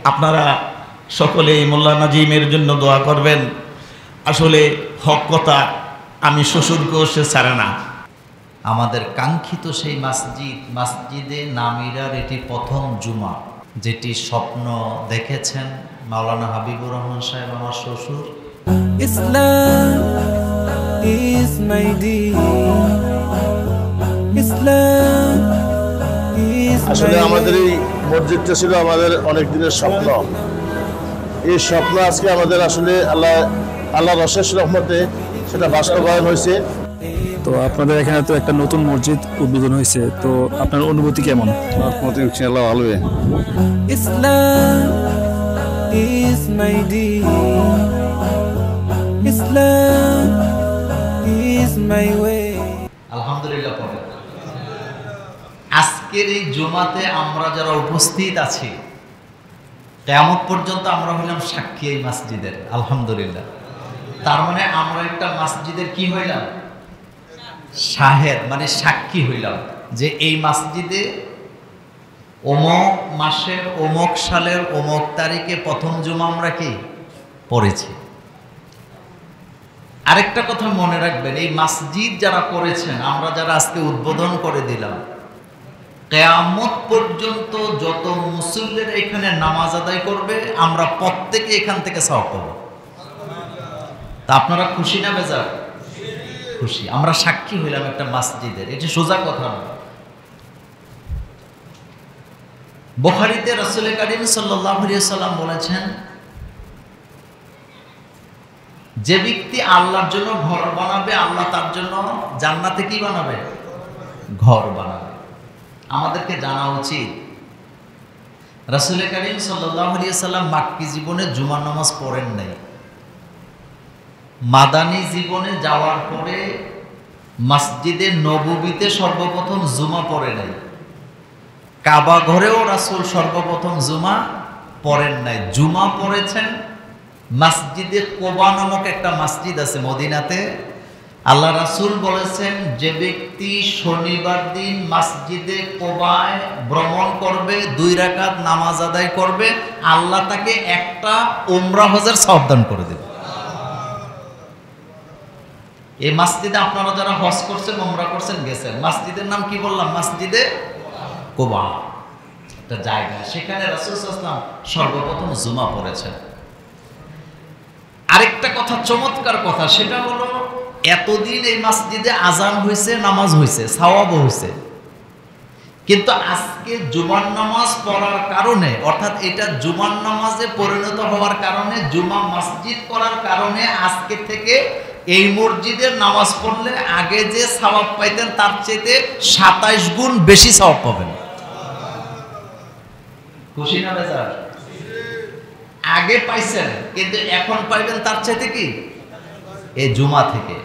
আপনারা সকলে মোল্লা নাজিমের জন্য দোয়া করবেন। আসলে হক কথা, আমি শ্বশুরকেও সে ছাড়ে না। আমাদের কাঙ্ক্ষিত সেই মসজিদে নামিরার এটি প্রথম জুমা, যেটি স্বপ্ন দেখেছেন মাওলানা হাবিবুর রহমান সাহেব, আমার শ্বশুর। ইসলাম is my deen, Islam is আসলে আমাদের এই মসজিদটা ছিল আমাদের অনেক দিনের স্বপ্ন। এই স্বপ্ন আজকে আমাদের আসলে আল্লাহর অশেষ রহমতে সেটা বাস্তবায়ন হয়েছে। তো আপনাদের এখানে তো একটা নতুন মসজিদ উদ্বোধন হয়েছে, তো আপনার অনুভূতি কেমন? ইনশাআল্লাহ ভালো। ইসলাম is my deen, Islam is my way। আলহামদুলিল্লাহ পড়ে। আজকের এই জুমাতে আমরা যারা উপস্থিত আছি, কিয়ামত পর্যন্ত আমরা হলাম সাক্ষী এই মসজিদের। আলহামদুলিল্লাহ। তার মানে আমরা একটা মসজিদের কি হইলাম? শাহেদ, মানে সাক্ষী হইলাম যে এই মসজিদে অমুক মাসের অমুক সালের অমুক তারিখে প্রথম জুমা আমরা কি পড়েছি। আরেকটা কথা মনে রাখবেন, এই মসজিদ যারা করেছেন, আমরা যারা আজকে উদ্বোধন করে দিলাম, কিয়ামত পর্যন্ত যত মুসল্লিরা এখানে নামাজ আদায় করবে, আমরা প্রত্যেকে এখান থেকে সওয়াব পাবো। তা আপনারা খুশি না বেজার? খুশি। আমরা সাক্ষী হইলাম একটা মসজিদের, এটা সোজা কথা না। বুখারীতে রাসূল করিম সাল্লাল্লাহু আলাইহি ওয়াসাল্লাম বলেছেন, যে ব্যক্তি আল্লাহর জন্য ঘর বানাবে, আল্লাহ তার জন্য জান্নাতে কি বানাবে? ঘর বানাবে। আমাদেরকে জানা উচিত রাসূল করিম সাল্লাল্লাহু আলাইহি ওয়াসাল্লাম মাক্কি জীবনে জুমার নামাজ পড়েন নাই। মাদানী জীবনে যাওয়ার পরে মসজিদে নববীতে সর্বপ্রথম জুমা পড়ে নাই। কাবা ঘরেও রাসূল সর্বপ্রথম জুমা পড়েন নাই। জুমা পড়েছেন মসজিদে কোবা নামক একটা মসজিদ আছে মদিনাতে। আল্লাহ রাসূল বলেছেন, যে ব্যক্তি শনিবার দিন মসজিদে কোবায় ভ্রমণ করবে, 2 রাকাত নামাজ আদায় করবে, আল্লাহ তাকে একটা উমরা হজের সওয়াব দান করে দেবে। এই মসজিদে আপনারা যারা হজ করছেন, উমরা করছেন, গেছেন, মসজিদের নাম কি বললাম? মসজিদে কোবা একটা জায়গা, সেখানে রাসূল সাল্লাল্লাহু আলাইহি ওয়াসাল্লাম সর্বপ্রথম জুমা পড়েছেন। আরেকটা কথা, চমৎকার কথা, সেটা হলো এতদিন এই মসজিদে আজান হয়েছে, নামাজ হয়েছে, সওয়াব হয়েছে, কিন্তু আজকে জুমার নামাজ পড়ার কারণে, অর্থাৎ এটা জুমার নামাজে পরিণত হওয়ার কারণে, জুমা মসজিদ করার কারণে আজকে থেকে এই মসজিদের নামাজ পড়লে আগে যে সওয়াব পাইতেন তার চেয়ে 27 গুণ বেশি সওয়াব পাবেন। খুশি না বেজার? আগে পাইছেন, কিন্তু এখন পাইবেন তার চাইতে কি? এই জুমা থেকে,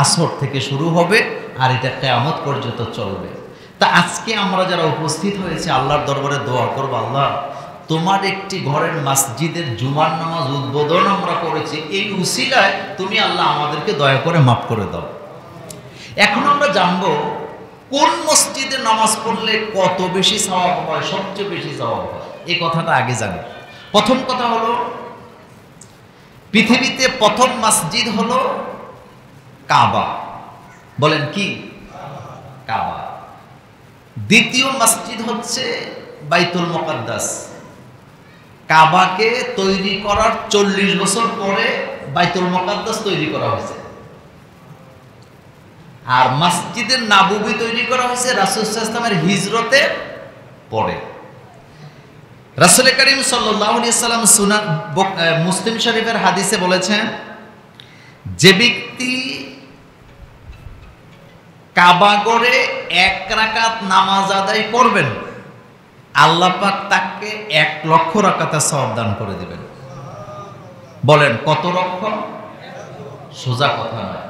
আসর থেকে শুরু হবে আর এটা কিয়ামত পর্যন্ত চলবে। তা আজকে আমরা যারা উপস্থিত হয়েছে, আল্লাহর দরবারে দোয়া করব, আল্লাহ তোমার একটি ঘরের মসজিদের জুমার নামাজ উদ্বোধন আমরা করেছি, এই উসিলায় তুমি আল্লাহ আমাদেরকে দয়া করে মাফ করে দাও। এখন আমরা জানবো কোন মসজিদে নামাজ পড়লে কত বেশি সওয়াব হয়, সবচেয়ে বেশি সওয়াব হয়, এই কথাটা আগে জানি। প্রথম কথা হলো, পৃথিবীতে প্রথম মসজিদ হলো কাবা। বলেন কি? কাবা। দ্বিতীয় মসজিদ হচ্ছে বাইতুল মুকাদ্দাস। কাবাকে তৈরি করার 40 বছর পরে বাইতুল মুকাদ্দাস তৈরি করা হয়েছে। আর মসজিদের নববী তৈরি করা হয়েছে রাসূল সাল্লাল্লাহু আলাইহি ওয়াসাল্লামের হিজরতের পরে। রাসূল করিম সাল্লাল্লাহু আলাইহি ওয়াসাল্লাম সুনান মুসলিম শরীফের হাদিসে বলেছেন, যে ব্যক্তি কাবা ঘরে 1 রাকাত নামাজ আদায় করবেন, আল্লাহ পাক তাকে 1 লক্ষ রাকাতের সওয়াব দান করে দিবেন। বলেন কত লক্ষ? সোজা কথা নয়।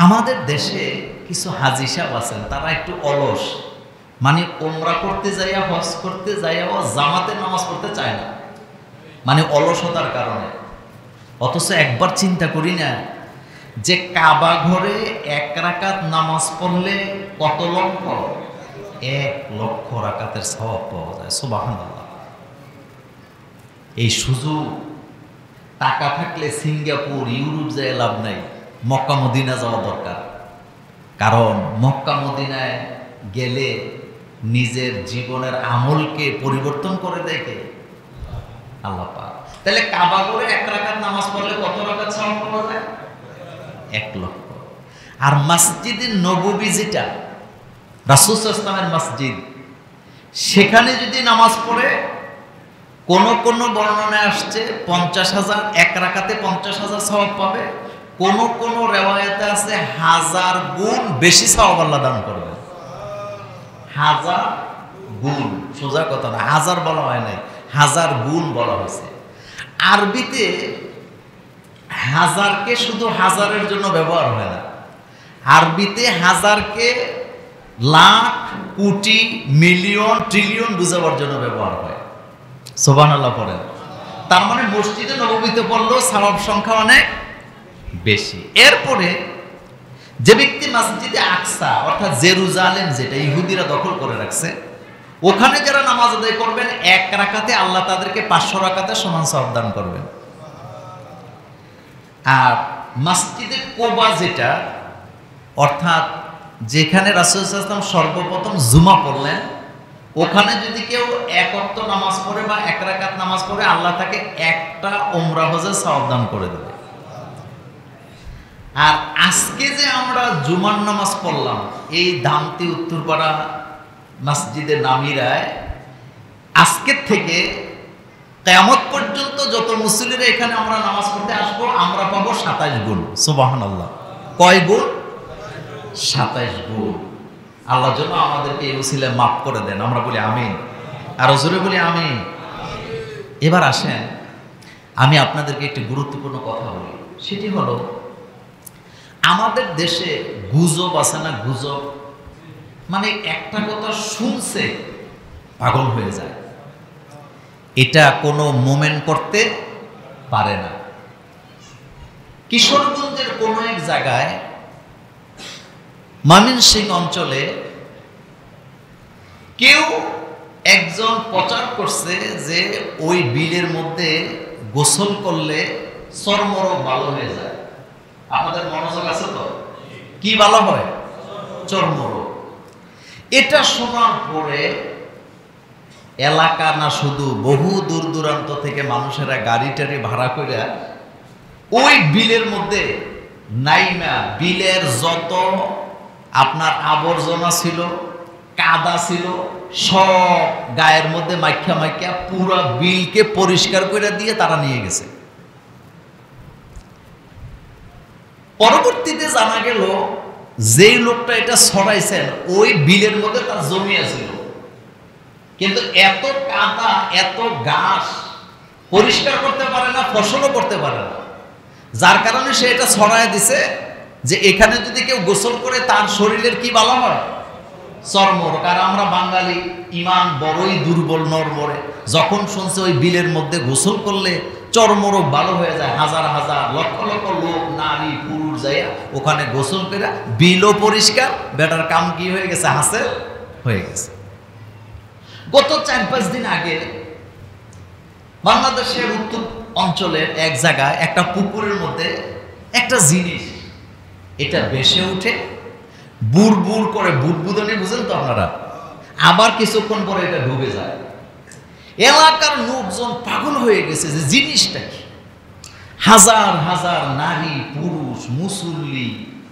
আমাদের দেশে কিছু হাজী সাহেব আছেন, তারা একটু অলস, মানে উমরা করতে যাইয়া, হজ করতে যাইয়াও জামাতে নামাজ পড়তে চায় না, মানে অলসতার কারণে। অথচ একবার চিন্তা করি না যে কাবা ঘরে 1 রাকাত নামাজ পড়লে কত লক্ষ? 1 লক্ষ রাকাতের সওয়াব পাওয়া যায়। সুবহানাল্লাহ। এই সুযোগ, টাকা থাকলে সিঙ্গাপুর ইউরোপ যায় লাভ নাই, মক্কা মদিনা যাওয়া দরকার। কারণ মক্কা মদিনায় গেলে নিজের জীবনের আমলকে পরিবর্তন করে দেয় কে? আল্লাহ পাক। তাহলে কাবা করে 1 রাকাত নামাজ পড়লে কত রাকাত সওয়াব পাওয়া যায়? 1 লক্ষ। আর মসজিদে নববী যেটা রাসূল সাল্লাল্লাহু আলাইহি ওয়াসাল্লামের মসজিদ, সেখানে যদি নামাজ পড়ে কোন বর্ণনায় আসছে 50,000, 1 রাকাতে 50,000 সওয়াব পাবে। কোন রিওয়ায়াতে আছে 1000 গুণ বেশি সওয়াব আল্লাহ দান করবে। 1000 গুণ, সোজা কথা না, 1000 বলা হয় নাই, 1000 গুণ বলা হয়েছে। আরবিতে 1000কে শুধু হাজারের জন্য ব্যবহার হয় না, আরবিতে 1000কে লাখ, কোটি, মিলিয়ন, ট্রিলিয়ন বুঝাবার জন্য ব্যবহার হয়। সুবহানাল্লাহ পড়েন। তার মানে মসজিদে নববীতে পড়লেও সওয়াব সংখ্যা অনেক বেশি। এরপরে যে ব্যক্তি মসজিদে আকসা অর্থাৎ জেরুজালেম, যেটা ইহুদিরা দখল করে রাখছে, ওখানে যারা নামাজ আদায় করবেন 1 রাকাতে আল্লাহ তাদেরকে 500 রাকাতে সমান সওয়াব দান করবেন। আর মসজিদে কোবা যেটা, অর্থাৎ যেখানে রাসূল সাল্লাল্লাহু আলাইহি ওয়াসাল্লাম সর্বপ্রথম জুমা পড়লেন, ওখানে যদি কেউ 1 ওয়াক্ত নামাজ পড়ে বা 1 রাকাত নামাজ পড়ে, আল্লাহ তাকে 1টা উমরা হজের সওয়াব দান করে দেবে। আর আজকে যে আমরা জুমার নামাজ পড়লাম এই দামতি উত্তরপাড়া মসজিদে নামিরায়, আজকের থেকে কিয়ামত পর্যন্ত যত মুসল্লিরা এখানে আমরা নামাজ পড়তে আসবো, আমরা পাবো 27 গুণ। সুবহানাল্লাহ। কয় গুণ? 27 গুণ। আল্লাহ যেন আমাদেরকে এই ওসিলায় মাফ করে দেন। আমরা বলি আমিন, আর জোরে বলি আমিন। এবার আসেন, আমি আপনাদেরকে একটি গুরুত্বপূর্ণ কথা বলি, সেটি হলো আমাদের দেশে গুজব আছে না, গুজব মানে একটা কথা শুনছে পাগল হয়ে যায়, এটা কোনো মোমেন্ট করতে পারে না। কিশোরগঞ্জের কোনো এক জায়গায় ময়মনসিংহ অঞ্চলে কেউ একজন প্রচার করছে যে ওই বিলের মধ্যে গোসল করলে চর্মরোগ ভালো হয়ে যায়। আপনাদের মনোযোগ আছে তো? কি ভালো হয়? চর্মরোগ। এটা শোনার পরে এলাকা না শুধু বহু দূর দূরান্ত থেকে মানুষেরা গাড়ি টাড়ি ভাড়া করে ওই বিলের মধ্যে নাইমা, বিলের যত আপনার আবর্জনা ছিল, কাদা ছিল, সব গায়ের মধ্যে মাইখা মাইখা পুরো বিলকে পরিষ্কার করে দিয়ে তারা নিয়ে গেছে। পরবর্তীতে জানা গেল যেই লোকটা এটা ছড়াইছেন ওই বিলের মধ্যে তার জমি আছিল, কিন্তু এত কাদা এত ঘাস পরিষ্কার করতে পারে না, ফসলও করতে পারে না, যার কারণে সে এটা ছড়ায় দিছে যে এখানে যদি কেউ গোসল করে তার শরীরের কি ভালো হয়? চর্মরোগ। আর আমরা বাঙালি ইমান বড়ই দুর্বল, নড়বড়ে। যখন শুনছে ওই বিলের মধ্যে গোসল করলে চর্মরোগ ভালো হয়ে যায়, হাজার হাজার লক্ষ লক্ষ লোক, নারী পুরুষ যায় ওখানে গোসল করে, বিলও পরিষ্কার, বেটার কাম কি হয়ে গেছে? হাসিল হয়ে গেছে। গত 4-5 দিন আগে বাংলাদেশের উত্তর অঞ্চলের এক জায়গায় একটা পুকুরের মধ্যে একটা জিনিস এটা ভেসে উঠে বুড় বুড় করে, বুদবুদনি বুঝেন তো আপনারা, আবার কিছুক্ষণ পরে এটা ডুবে যায়। এলাকার লোকজন পাগল হয়ে গেছে যে জিনিসটা কি। হাজার হাজার নারী পুরুষ, মুসল্লি,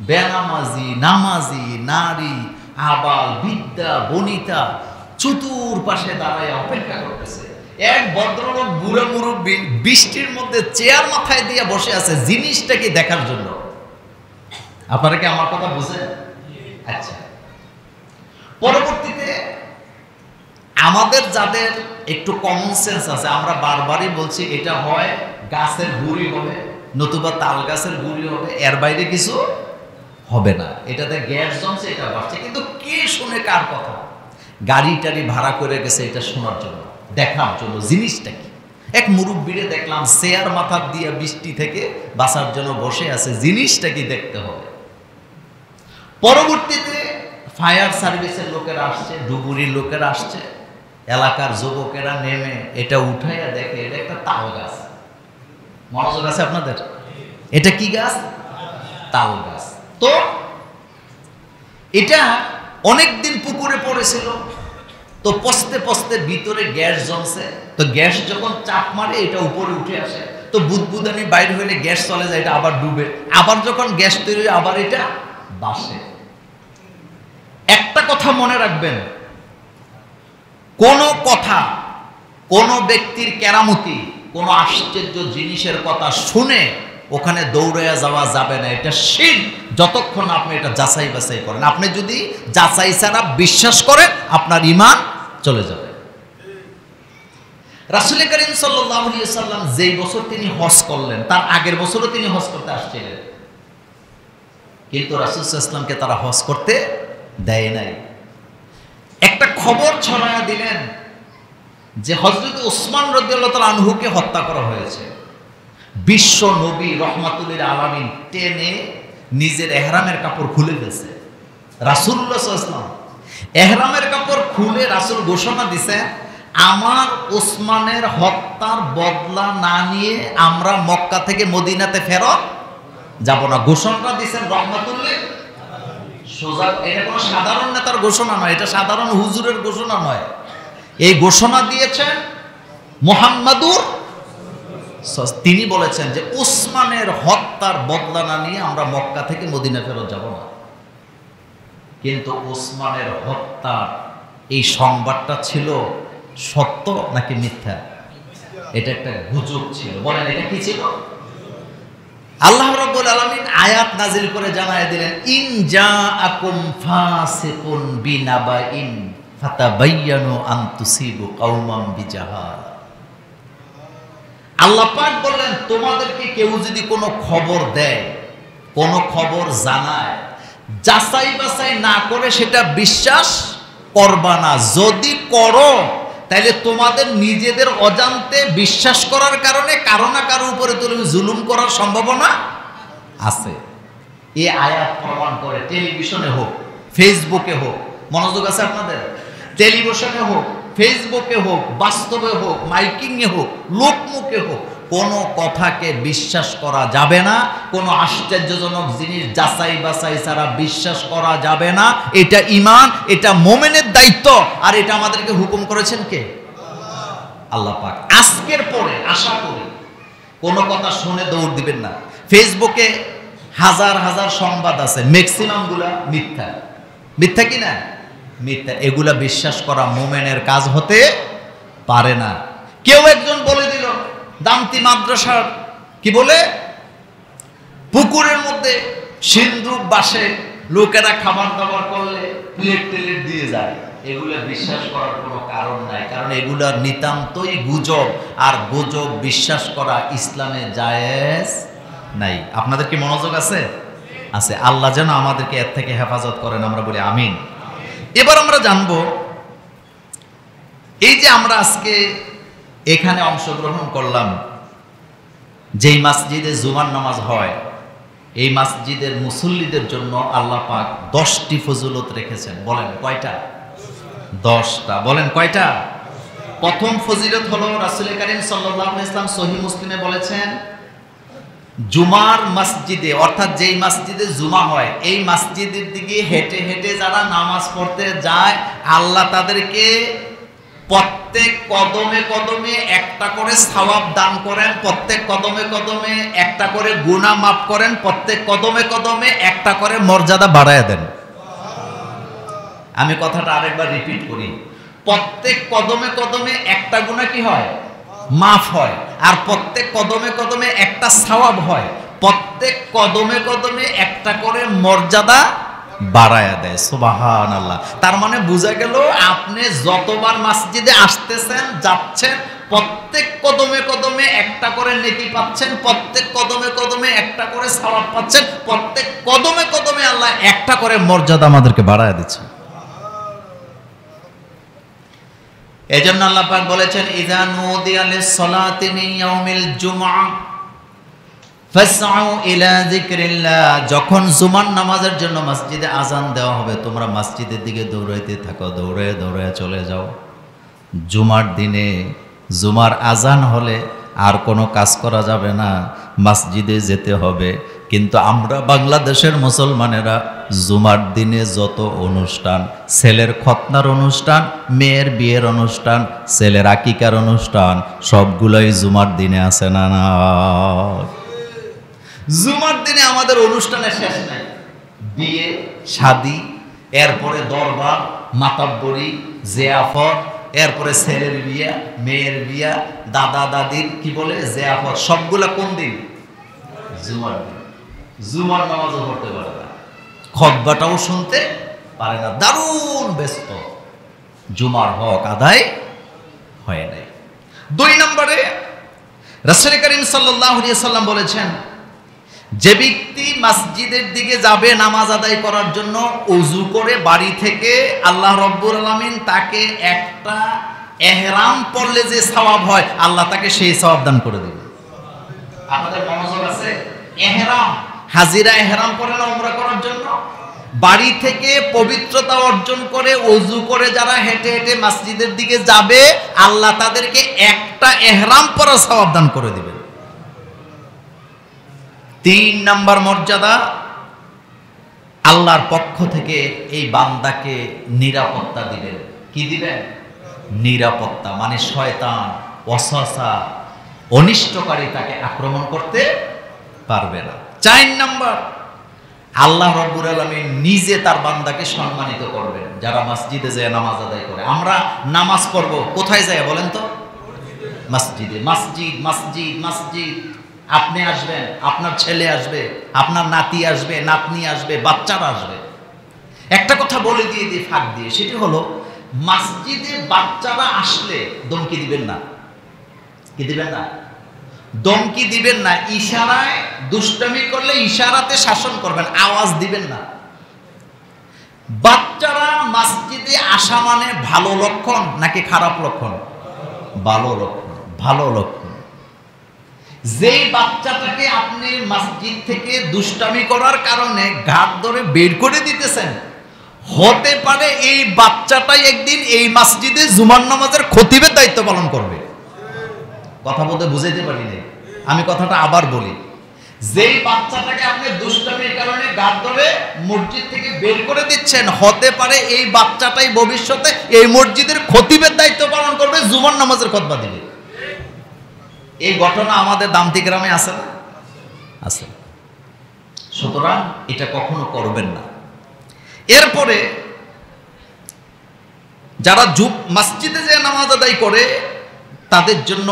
বেনামাজি, নামাজি, নারী, আবাল, বিদ্যা, বনিতা চতুর্পাশে দাঁড়ায় অপেক্ষা করতেছে। এক ভদ্রলোক বুড়া মুরব্বী বৃষ্টির মধ্যে চেয়ার মাথায় দিয়ে বসে আছে জিনিসটাকে দেখার জন্য। আপনারা কি আমার কথা বুঝেন? আচ্ছা, পরবর্তীতে আমাদের যাদের একটু কমন সেন্স আছে, আমরা বারবারই বলছি এটা হয় গাছের গুঁড়ি হবে, নতুবা তাল গাছের গুঁড়ি হবে, এর বাইরে কিছু হবে না। এটাতে গ্যাস জমছে, এটা বাড়ছে, কিন্তু কে শুনে কার কথা? গাড়ি টাড়ি ভাড়া করে গেছে এটা শোনার জন্য, দেখার জন্য জিনিসটা কি। এক মুরব্বিরে দেখলাম চেয়ার মাথা দিয়ে বৃষ্টি থেকে বাঁচার জন্য বসে আছে, জিনিসটা কি দেখতে হবে। পরবর্তীতে ফায়ার সার্ভিসের লোকেরা আসছে, ডুবুরির লোকেরা আসছে, এলাকার যুবকেরা নেমে এটা উঠাইয়া দেখে এটা একটা তাল গাছ। মনোযোগ আছে আপনাদের? এটা কি গাছ? তাল গাছ। তো এটা অনেকদিন পুকুরে পড়েছিল, তো পচতে পচতে ভিতরে গ্যাস জমছে, তো গ্যাস যখন চাপ মারে এটা উপরে উঠে আসে, তো বুদবুদানি বাইরে হইলে গ্যাস চলে যায়, এটা আবার ডুবে, আবার যখন গ্যাস তৈরি হয় আবার এটা বাসে। একটা কথা মনে রাখবেন, কোন কথা, কোন ব্যক্তির কেরামতি, কোন আশ্চর্য জিনিসের কথা শুনে ওখানে দৌড়াইয়া যাওয়া যাবে না, এটা শিরক, যতক্ষণ আপনি এটা যাচাই বাছাই করেন। আপনি যদি যাচাই ছাড়া বিশ্বাস করেন আপনার ঈমান চলে যাবে। রাসূল করিম সাল্লাল্লাহু আলাইহি ওয়াসাল্লাম যেই বছর তিনি হজ করলেন তার আগের বছরও তিনি হজ করতে আসছিলেন, কিন্তু রাসূল সাল্লাল্লাহু আলাইহি ওয়াসাল্লামকে তারা হজ করতে দেয় নাই। একটা খবর ছড়ায়া দিলেন যে হযরত ওসমান রাদিয়াল্লাহু তাআলা আনহুকে হত্যা করা হয়েছে। বিশ্ব নবী রাহমাতুল লিল আলামিন টেনে নিজের ইহরামের কাপড় খুলে ফেলছে। রাসূলুল্লাহ সাল্লাল্লাহু আলাইহি ওয়াসাল্লাম ইহরামের কাপড় খুলে রাসূল ঘোষণা দিয়েছে, আমার ওসমানের হত্যার বদলা না নিয়ে আমরা মক্কা থেকে মদিনাতে ফেরত যাব না। ঘোষণাটা দিয়েছেন রাহমাতুল লিল সোজা। এটা কোনো সাধারণ নেতার ঘোষণা নয়, এটা সাধারণ হুজুরের ঘোষণা নয়। এই ঘোষণা দিয়েছেন মুহাম্মাদুর, তিনি বলেছেন যে ওসমানের হত্যার বদলা না নিয়ে আমরা মক্কা থেকে মদিনা ফেরত যাব না। কিন্তু ওসমানের হত্যার এই সংবাদটা ছিল সত্য নাকি মিথ্যা? এটা একটা গুজব ছিল। বলেন এটা কি ছিল? আল্লাহ রাব্বুল আলামিন আয়াত নাজিল করে জানায় দিলেন, ইন জাআকুম ফাসিকুন বিনাবাইন ফাতাবায়ানু আন তুসিবু কওমান বিজাহাল। আল্লাহ পাক বললেন, তোমাদেরকে কেউ যদি কোনো খবর দেয়, কোনো খবর জানায়, যাচাই বাছাই না করে সেটা বিশ্বাস করবা না। যদি করো তাহলে তোমাদের নিজেদের অজান্তে বিশ্বাস করার কারণে কারো না কারো উপরে তুমি জুলুম করার সম্ভাবনা আছে। এই আয়াত প্রমাণ করে টেলিভিশনে হোক, ফেসবুকে হোক, মনোযোগ আছে আপনাদের? টেলিভিশনে হোক, ফেসবুকে হোক, বাস্তবে হোক, মাইকিংয়ে হোক, লোকমুখে হোক, কোনো কথাকে বিশ্বাস করা যাবে না। কোনো আশ্চর্যজনক জিনিস যাচাই বাছাই ছাড়া বিশ্বাস করা যাবে না। এটা ঈমান, এটা মুমিনের দায়িত্ব। আর এটা আমাদেরকে হুকুম করেছেন কে? আল্লাহ পাক। আজকের পরে আশা করি কোনো কথা শুনে দৌড় দিবেন না। ফেসবুকে হাজার হাজার সংবাদ আছে, ম্যাক্সিমাম গুলা মিথ্যা। মিথ্যা কি না? মিথ্যা। এগুলা বিশ্বাস করা মুমিনের কাজ হতে পারে না। কেউ একজন বলে দিল দামতি মাদ্রাসার কি বলে পুকুরের মধ্যে সিন্ধুক বাসে লোকেরা খাবার দাবার করলে প্লেট টেলেট দিয়ে যায়। এগুলা বিশ্বাস করার কোনো কারণ নাই, কারণ এগুলা নিতান্তই গুজব, আর গুজব বিশ্বাস করা ইসলামে জায়েজ নাই। আপনাদের কি মনোযোগ আছে? আছে। আল্লাহ যেন আমাদেরকে এর থেকে হেফাজত করেন, আমরা বলি আমিন। এবার আমরা জানব, এই যে আমরা আজকে এখানে অংশগ্রহণ করলাম, যেই মসজিদে জুমার নামাজ হয়, এই মসজিদের মুসল্লিদের জন্য আল্লাহ পাক 10টি ফজিলত রেখেছেন। বলেন কয়টা? 10টা। বলেন কয়টা? প্রথম ফজিলত হলো রাসূল করিম সাল্লাল্লাহু আলাইহি ওয়াসাল্লাম সহিহ মুসলিমে বলেছেন, জুমার মসজিদে, অর্থাৎ যেই মসজিদে জুমা হয়, এই মসজিদের দিকে হেঁটে হেঁটে যারা নামাজ পড়তে যায়, আল্লাহ তাদেরকে প্রত্যেক কদমে কদমে একটা করে সওয়াব দান করেন, প্রত্যেক কদমে কদমে একটা করে গুনাহ মাফ করেন, প্রত্যেক কদমে কদমে একটা করে মর্যাদা বাড়ায় দেন। আমি কথাটা আরেকবার রিপিট করি, প্রত্যেক কদমে কদমে একটা গুনাহ কি হয়? মাফ হয়। আর প্রত্যেক কদমে কদমে একটা সওয়াব হয়। প্রত্যেক কদমে কদমে একটা করে মর্যাদা বাড়ায়া দেয়। সুবহানাল্লাহ। তার মানে বোঝা গেল আপনি যতবার মসজিদে আসতেছেন, যাচ্ছেন, প্রত্যেক কদমে কদমে একটা করে নেকি পাচ্ছেন, প্রত্যেক কদমে কদমে একটা করে সওয়াব পাচ্ছেন, প্রত্যেক কদমে কদমে আল্লাহ একটা করে মর্যাদা আমাদেরকে বাড়ায়া দিচ্ছেন। এজন্য আল্লাহ পাক বলেছেন, ইযা নুদিয়া লিস-সালাতি মিন ইয়াউমিল জুমআ ফাসআউ ইলা যিকরিল্লাহ। যখন জুমার নামাজের জন্য মসজিদে আজান দেওয়া হবে, তোমরা মসজিদের দিকে দৌড়াইতে থাকো, দৌড়ে দৌড়ে চলে যাও। জুমার দিনে জুমার আজান হলে আর কোনো কাজ করা যাবে না, মসজিদে যেতে হবে। কিন্তু আমরা বাংলাদেশের মুসলমানেরা জুমার দিনে যত অনুষ্ঠান, ছেলের খতনার অনুষ্ঠান, মেয়ের বিয়ের অনুষ্ঠান, ছেলের আকিকার অনুষ্ঠান, সবগুলোই জুমার দিনে আছে না? না, জুমার দিনে আমাদের অনুষ্ঠানের শেষ নাই। বিয়ে, শাদি, এরপরে দরবার, মাতাব্বরি, জিয়াফত, এরপরে ছেলের বিয়া, মেয়ের বিয়া, দাদা দাদির কি বলে জিয়াফত, সবগুলা কোন দিন? জুমার দিন। জুমার নামাজও পড়তে পারে না, খুতবাটাও শুনতে পারে না, দারুণ ব্যস্ত, জুমার হক আদায় হয় নাই। 2 নম্বরে রাসূল করিম সাল্লাল্লাহু আলাইহি সাল্লাম বলেছেন, যে ব্যক্তি মসজিদের দিকে যাবে নামাজ আদায় করার জন্য, ওযু করে বাড়ি থেকে, আল্লাহ রাব্বুল আলামিন তাকে একটা ইহরাম পরলে যে সওয়াব হয়, আল্লাহ তাকে সেই সওয়াব দান করে দেবে। আমাদের মনোযোগ আছে? ইহরাম, হাজিরা ইহরাম পরে না উমরা করার জন্য, বাড়ি থেকে পবিত্রতা অর্জন করে ওযু করে যারা হেঁটে হেঁটে মসজিদের দিকে যাবে, আল্লাহ তাদেরকে একটা ইহরাম পরার সওয়াব দান করে দিবে। 3 নম্বর মর্যাদা, আল্লাহর পক্ষ থেকে এই বান্দাকে নিরাপত্তা দিবেন। কি দিবেন? নিরাপত্তা, মানে শয়তান, ওয়াসওয়াসা, অনিষ্টকারী তাকে আক্রমণ করতে পারবে না। 4 নম্বর, আল্লাহ রাব্বুল আলামিন নিজে তার বান্দাকে সম্মানিত করবেন যারা মসজিদে যায় নামাজ আদায় করে। আমরা নামাজ পড়ব কোথায় যায় বলেন তো? মসজিদে। মসজিদ, মসজিদ, মসজিদ। আপনি আসবেন, আপনার ছেলে আসবে, আপনার নাতি আসবে, নাতনি আসবে, বাচ্চারা আসবে। একটা কথা বলে দিয়ে দিই ফাঁক দিয়ে, সেটি হলো মসজিদে বাচ্চারা আসলে দমকি দিবেন না। কি দিবেন না? দমকি দিবেন না। ইশারায় দুষ্টামি করলে ইশারাতে শাসন করবেন, আওয়াজ দিবেন না। বাচ্চারা মসজিদে আসা মানে ভালো লক্ষণ নাকি খারাপ লক্ষণ? ভালো লক্ষণ, ভালো লক্ষণ। যেই বাচ্চাটাকে আপনি মসজিদ থেকে দুষ্টামি করার কারণে ঘাট ধরে বের করে দিতেছেন, হতে পারে এই বাচ্চাটাই একদিন এই মসজিদে জুমার নামাজের খতিবের দায়িত্ব পালন করবে। কথা বলতে বুঝাইতে পারিনি, আমি কথাটা আবার বলি। যেই বাচ্চাটাকে আপনি দুষ্টামির কারণে ঘাট ধরে মসজিদ থেকে বের করে দিচ্ছেন, হতে পারে এই বাচ্চাটাই ভবিষ্যতে এই মসজিদের খতিবের দায়িত্ব পালন করবে, জুমার নামাজের খুতবা দিবে। এই ঘটনা আমাদের দামতি গ্রামে আছে না? আছে। সুতরাং এটা কখনো করবেন না। এরপরে যারা মসজিদে যে নামাজ আদায় করে তাদের জন্য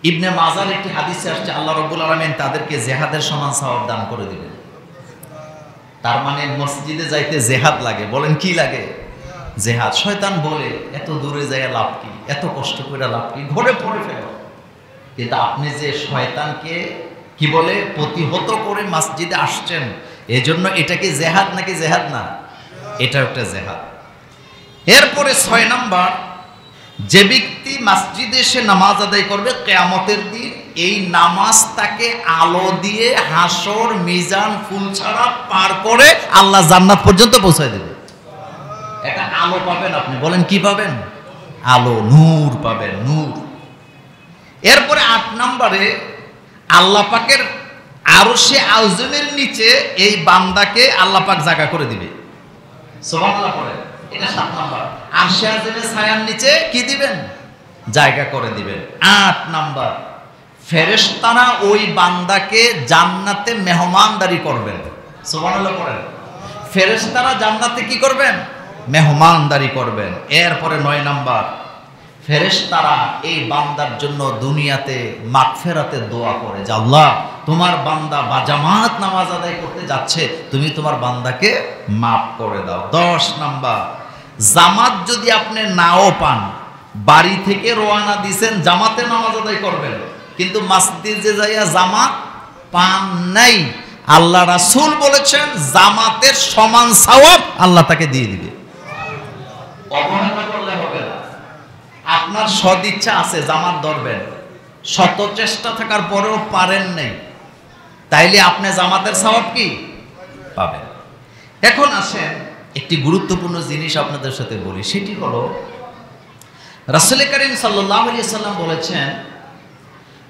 ইবনে মাজার একটি হাদিসে আসছে, আল্লাহ রাব্বুল আলামিন তাদেরকে জিহাদের সমান সওয়াব দান করে দিবেন। তার মানে মসজিদে যাইতে জিহাদ লাগে। বলেন কি লাগে? জিহাদ। শয়তান বলে এত দূরে যায় লাভ কি, এত কষ্ট করে লাভ কি, ঘরে পড়ে ফেলো। কিন্তু আপনি যে শয়তানকে কি বলে প্রতিহত করে মসজিদে আসছেন, এজন্য এটা কি জিহাদ নাকি জিহাদ না? এটা একটা জিহাদ। এরপরে 6 নাম্বার, যে ব্যক্তি মসজিদে এসে নামাজ আদায় করবে, কিয়ামতের দিন এই নামাজ তাকে আলো দিয়ে হাসর, মিজান, ফুলছাড়া পার করে আল্লাহ জান্নাত পর্যন্ত পৌঁছায় দেবে। একটা আলো পাবেন আপনি। বলেন কি পাবেন? আলো, নূর পাবেন, নূর। এরপরে 8 নম্বরে আল্লাহ পাকের আরশে আযমের নিচে এই বান্দাকে আল্লাহ পাক জায়গা করে দিবে। সুবহানাল্লাহ পড়ে। এটা 7 নম্বর। আরশে আযমের ছায়ার নিচে কি দিবেন? জায়গা করে দিবেন। 8 নম্বর, ফেরেশতারা ওই বান্দাকে জান্নাতে মেহমানদারি করবেন। সুবহানাল্লাহ পড়েন। ফেরেশতারা জান্নাতে কি করবেন? মেহমানদারি করবেন। এরপরে 9 নম্বর, ফেরেশতারা এই বান্দার জন্য দুনিয়াতে মাগফিরাতের দোয়া করে যে আল্লাহ তোমার বান্দা বা জামাত নামাজ আদায় করতে যাচ্ছে, তুমি তোমার বান্দাকে মাফ করে দাও। 10 নাম্বার, জামাত যদি আপনি নাও পান, বাড়ি থেকে রওনা দিয়েছেন জামাতে নামাজ আদায় করবেন, কিন্তু মসজিদে যাইয়া জামাত পান নাই, আল্লাহ রাসূল বলেছেন জামাতের সমান সওয়াব আল্লাহ তাকে দিয়ে দিবে। অবহেলা করলে হবে না। আপনার সদিচ্ছা আছে জামাত ধরবেন, শত চেষ্টা থাকার পরেও পারেন নাই, তাইলে আপনি জামাতের সওয়াব কি পাবেন। এখন আসেন একটি গুরুত্বপূর্ণ জিনিস আপনাদের সাথে বলি, সেটি হলো রাসূল করিম সাল্লাল্লাহু আলাইহি সাল্লাম বলেছেন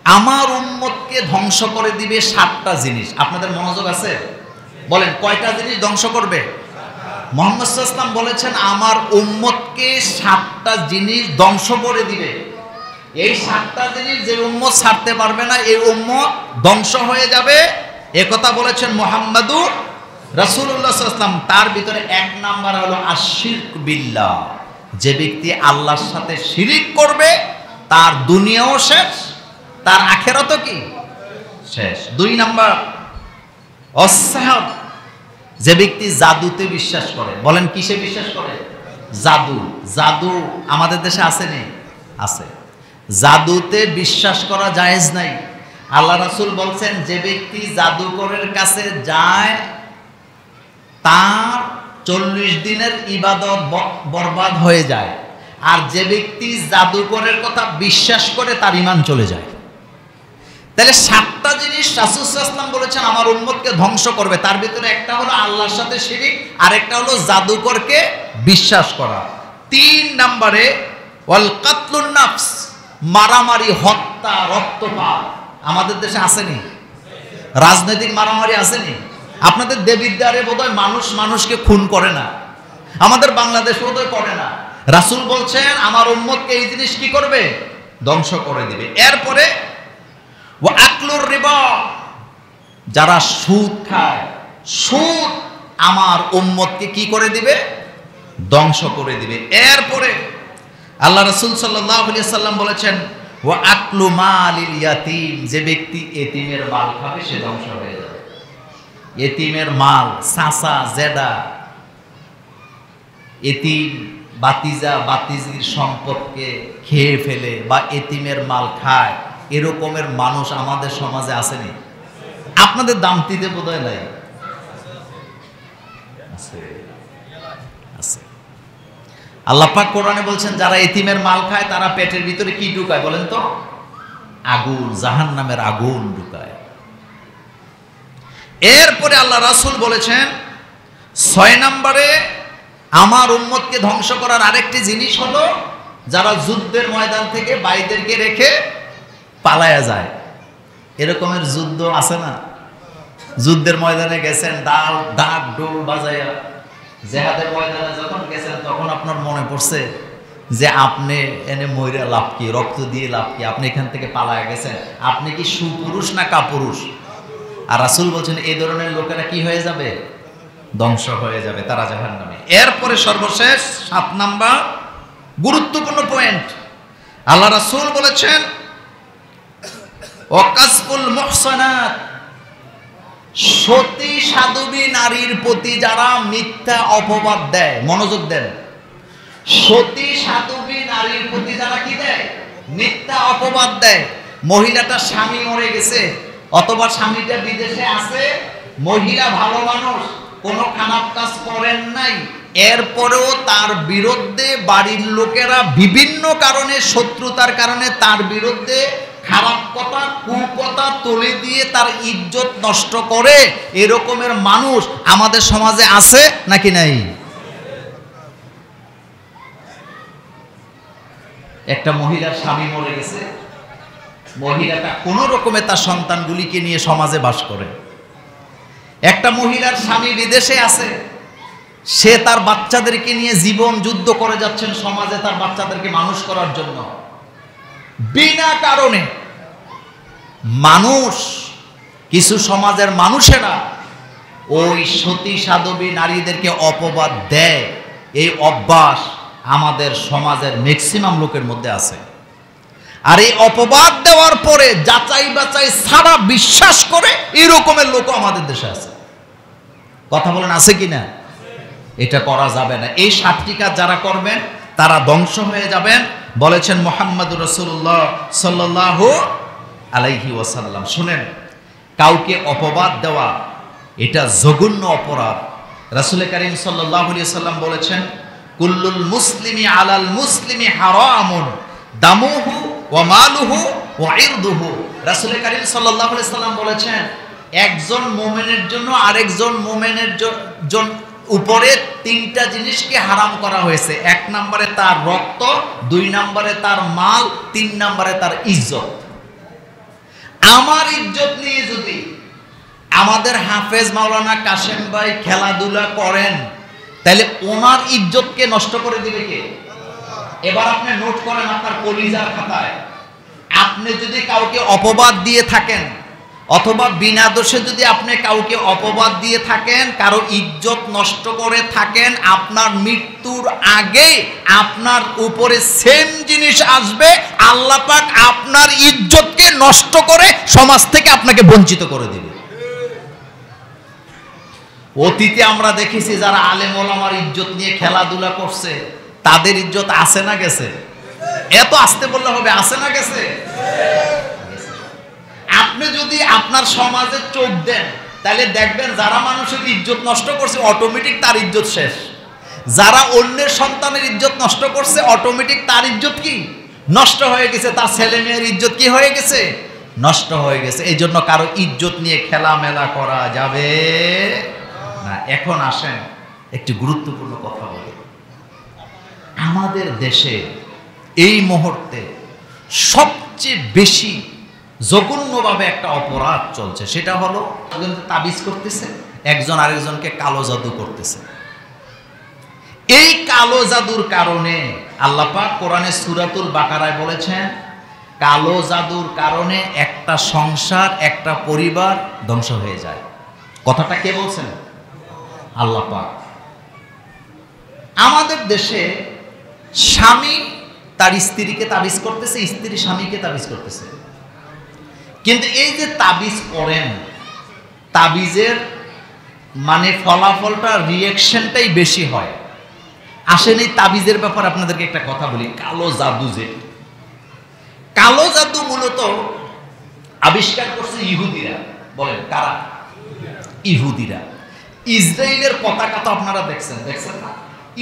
আমার উম্মতকে ধ্বংস করে দিবে 7টা জিনিস। আপনাদের মনোযোগ আছে? বলেন কয়টা জিনিস ধ্বংস করবে? মুহাম্মদ সাল্লাল্লাহু আলাইহি ওয়াসাল্লাম বলেছেন আমার উম্মতকে 7টা জিনিস ধ্বংস করে দিবে। এই 7টা জিনিস যে উম্মত ছাড়তে পারবে না এই উম্মত ধ্বংস হয়ে যাবে, একথা বলেছেন মুহাম্মাদুর রাসূলুল্লাহ সাল্লাল্লাহু আলাইহি ওয়াসাল্লাম। তার ভিতরে 1 নাম্বার হলো আশিরক বিল্লাহ। যে ব্যক্তি আল্লাহর সাথে শিরিক করবে তার দুনিয়াও শেষ, তার আখিরাতও কি শেষ। 2 নাম্বার অসহাব, যে ব্যক্তি জাদুতে বিশ্বাস করে। বলেন কিসে বিশ্বাস করে? জাদু। জাদু আমাদের দেশে আছে নেই? আছে। জাদুতে বিশ্বাস করা জায়েজ নাই। আল্লাহ রাসূল বলছেন যে ব্যক্তি জাদুকরের কাছে যায় তার 40 দিনের ইবাদত বরবাদ হয়ে যায়, আর যে ব্যক্তি জাদুকরের কথা বিশ্বাস করে তার ঈমান চলে যায়। তাহলে 7টা জিনিস রাসূল সাল্লাল্লাহু আলাইহি ওয়াসাল্লাম বলেছেন আমার উম্মতকে ধ্বংস করবে। তার ভিতরে একটা হলো আল্লাহর সাথে শিরিক, আর একটা হলো জাদুকরকে বিশ্বাস করা। 3 নম্বরে ওয়াল কাতলুন নাফস, মারামারি, হত্যা, রক্তপাত। আমাদের দেশে আসেনি? রাজনৈতিক মারামারি আসেনি? আপনাদের দেবিদ্বারে বোধহয় মানুষ মানুষকে খুন করে না, আমাদের বাংলাদেশ বোধহয় করে না। রাসূল বলছেন আমার উম্মতকে এই জিনিস কি করবে? ধ্বংস করে দিবে। এরপরে ওয়া আকলুর রিবা, যারা সুদ খায়, সুদ আমার উম্মতকে কি করে দিবে? ধ্বংস করে দিবে। এরপরে আল্লাহ রাসূল সাল্লাল্লাহু আলাইহি ওয়াসাল্লাম বলেছেন ওয়া আকলু মালিল ইয়াতীম, যে ব্যক্তি এতিমের মাল খাবে সে ধ্বংস হয়ে যাবে। এতিমের মাল, চাচা জেডা এতিম বাতিজা বাতিজির সম্পদকে খেয়ে ফেলে বা এতিমের মাল খায়, এরকমের মানুষ আমাদের সমাজে আসেনি? আপনাদের দামতিতে বোধহয় নাই? আছে, আছে। আল্লাহ পাক কোরআনে বলছেন যারা এতিমের মাল খায় তারা পেটের ভিতরে কি ঢুকায় বলেন তো? আগুন, জাহান্নামের আগুন ঢুকায়। এরপরে আল্লাহ রাসূল বলেছেন 6 নম্বরে আমার উম্মতকে ধ্বংস করার আরেকটি জিনিস হলো যারা যুদ্ধের ময়দান থেকে ভাইদেরকে রেখে পালায়া যায়। এরকমের যুদ্ধ আছে না? যুদ্ধের ময়দানে গেছেন, ডাক ডোল বাজায়া, জেহাদের ময়দানে যখন গেছেন তখন আপনার মনে পড়ছে যে আপনি এনে মইরা লাভ কি, রক্ত দিয়ে লাভ কি, আপনি এখান থেকে পালায়া গেছেন। আপনি কি সুপুরুষ না কাপুরুষ? আর রাসূল বলছেন এই ধরনের লোকেরা কি হয়ে যাবে? ধ্বংস হয়ে যাবে, তারা জাহান্নামে। এরপরে সর্বশেষ 7 নাম্বার গুরুত্বপূর্ণ পয়েন্ট, আল্লাহ রাসূল বলেছেন ওয়াকাসফুল মুহসানাত, সতী সাধবী নারীর প্রতি যারা মিথ্যা অপবাদ দেয়, মনোযোগ দেন, সতী সাধবী নারীর প্রতি যারা কি দেয়? মিথ্যা অপবাদ দেয়। মহিলাটা স্বামী মরে গেছে অথবা স্বামীটা বিদেশে আছে, মহিলা ভালো মানুষ, কোনো খারাপ কাজ করেন নাই, এরপরেও তার বিরুদ্ধে বাড়ির লোকেরা বিভিন্ন কারণে, শত্রুতার কারণে তার বিরুদ্ধে খারাপ কথা, কুকথা তুলে দিয়ে তার ইজ্জত নষ্ট করে, এরকমের মানুষ আমাদের সমাজে আছে নাকি নাই? একটা মহিলার স্বামী মরে গেছে, মহিলাটা কোনো রকমে তার সন্তানগুলিকে নিয়ে সমাজে বাস করে। একটা মহিলার স্বামী বিদেশে আছে, সে তার বাচ্চাদেরকে নিয়ে জীবন যুদ্ধ করে যাচ্ছেন সমাজে তার বাচ্চাদেরকে মানুষ করার জন্য। বিনা কারণে মানুষ, কিছু সমাজের মানুষেরা ওই সতী সাধবী নারীদেরকে অপবাদ দেয়। এই অভ্যাস আমাদের সমাজের ম্যাক্সিমাম লোকের মধ্যে আছে। আর এই অপবাদ দেওয়ার পরে যাচাই বাছাই ছাড়া বিশ্বাস করে এরকমের লোকও আমাদের দেশে আছে। কথা বলেন আছে কিনা? এটা করা যাবে না। এই 7টি কাজ যারা করবেন তারা ধ্বংস হয়ে যাবেন বলেছেন মুহাম্মদুর রাসূলুল্লাহ সাল্লাল্লাহু আলাইহি ওয়াসাল্লাম। শুনেন, কাউকে অপবাদ দেওয়া এটা জঘন্য অপরাধ। রাসূল কারীম সাল্লাল্লাহু আলাইহি ওয়াসাল্লাম বলেছেন কুল্লুল মুসলিমি আলাল মুসলিমি হারামুন দামুহু ওয়া মালুহু ওয়া ইরদুহু। রাসূল কারীম সাল্লাল্লাহু আলাইহি ওয়াসাল্লাম বলেছেন একজন মুমিনের জন্য আরেকজন মুমিনের উপরে 3টা জিনিসকে হারাম করা হয়েছে। 1 নম্বরে তার রক্ত, 2 নম্বরে তার মাল, 3 নম্বরে তার ইজ্জত। আমার ইজ্জত নিয়ে যদি আমাদের হাফেজ মাওলানা কাশেম ভাই খেলাধুলা করেন, তাহলে ওনার ইজ্জতকে নষ্ট করে দিবে কে? এবার আপনি নোট করেন আপনার কলিজার খাতায়, আপনি যদি কাউকে অপবাদ দিয়ে থাকেন অথবা বিনা দোষে যদি আপনি কাউকে অপবাদ দিয়ে থাকেন, কারো ইজ্জত নষ্ট করে থাকেন, আপনার মৃত্যুর আগে আপনার উপরে সেম জিনিস আসবে। আল্লাহ পাক আপনার ইজ্জতকে নষ্ট করে সমাজ থেকে আপনাকে বঞ্চিত করে দিবে। অতীতে আমরা দেখেছি যারা আলেম ওলামার ইজ্জত নিয়ে খেলাধুলা করছে, তাদের ইজ্জত আছে না গেছে? এত আসতে বললে হবে, আছে না গেছে? আপনি যদি আপনার সমাজে চোখ দেন, তাহলে দেখবেন যারা মানুষের ইজ্জত নষ্ট করছে অটোমেটিক তার ইজ্জত শেষ। যারা অন্যের সন্তানের ইজ্জত নষ্ট করছে অটোমেটিক তার ইজ্জত কি নষ্ট হয়ে গেছে, তার ছেলে মেয়ের ইজ্জত কি হয়ে গেছে? নষ্ট হয়ে গেছে। এই জন্য কারো ইজ্জত নিয়ে খেলামেলা করা যাবে না। এখন আসেন একটি গুরুত্বপূর্ণ কথা বলি। আমাদের দেশে এই মুহূর্তে সবচেয়ে বেশি জঘন্যভাবে একটা অপরাধ চলছে, সেটা হলো একজন তাবিজ করতেছে, একজন আরেকজনকে কালো জাদু করতেছে। এই কালো জাদুর কারণে আল্লাহ পাক কোরআনে সূরাতুল বাকারায় বলেছেন, কালো জাদুর কারণে একটা সংসার, একটা পরিবার ধ্বংস হয়ে যায়। কথাটা কে বলছেন? আল্লাহ পাক। আমাদের দেশে স্বামী তার স্ত্রীকে তাবিজ করতেছে, স্ত্রী স্বামীকে তাবিজ করতেছে। কিন্তু এই যে তাবিজ করেন, তাবিজের মানে ফলাফলটা রিঅ্যাকশনটাই বেশি হয়। আসেন এই তাবিজের ব্যাপারে আপনাদেরকে একটা কথা বলি। কালো জাদু, যে কালো জাদু মূলত আবিষ্কার করছে ইহুদিরা। বলেন কারা? ইহুদিরা। ইসরায়েলের পতাকা তো আপনারা দেখছেন না?